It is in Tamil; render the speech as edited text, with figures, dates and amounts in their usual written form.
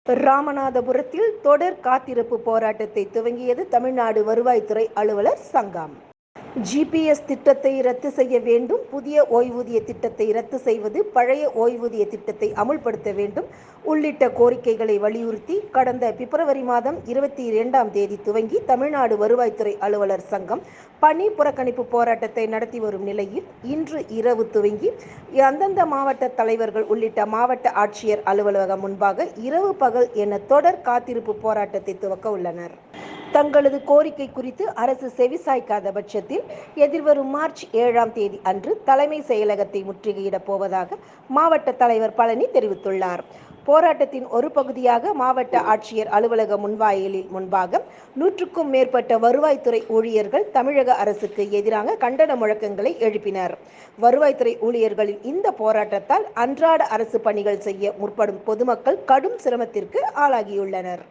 ராமநாதபுரத்தில் தொடர் காத்திருப்பு போராட்டத்தை துவங்கியது தமிழ்நாடு வருவாய்த்துறை அலுவலர் சங்கம். ஜிபிஎஸ் திட்டத்தை ரத்து செய்ய வேண்டும், புதிய ஓய்வூதிய திட்டத்தை ரத்து செய்வது, பழைய ஓய்வூதிய திட்டத்தை அமுல்படுத்த வேண்டும் உள்ளிட்ட கோரிக்கைகளை வலியுறுத்தி கடந்த பிப்ரவரி மாதம் 22ஆம் தேதி துவங்கி தமிழ்நாடு வருவாய்த்துறை அலுவலர் சங்கம் பணி புறக்கணிப்பு போராட்டத்தை நடத்தி வரும் நிலையில் இன்று இரவு துவங்கி அந்தந்த மாவட்ட தலைவர்கள் உள்ளிட்ட மாவட்ட ஆட்சியர் அலுவலகம் முன்பாக இரவு பகல் என தொடர் காத்திருப்பு போராட்டத்தை துவக்க உள்ளனர். தங்களது கோரிக்கை குறித்து அரசு செவிசாய்க்காத பட்சத்தில் எதிர்வரும் மார்ச் 7ஆம் தேதி அன்று தலைமை செயலகத்தை முற்றுகையிடப் போவதாக மாவட்ட தலைவர் பழனி தெரிவித்துள்ளார். போராட்டத்தின் ஒரு பகுதியாக மாவட்ட ஆட்சியர் அலுவலக முன்வாயிலில் முன்பாக 100க்கும் மேற்பட்ட வருவாய்த்துறை ஊழியர்கள் தமிழக அரசுக்கு எதிராக கண்டன முழக்கங்களை எழுப்பினர். வருவாய்த்துறை ஊழியர்களின் இந்த போராட்டத்தால் அன்றாட அரசு பணிகள் செய்ய முற்படும் பொதுமக்கள் கடும் சிரமத்திற்கு ஆளாகியுள்ளனர்.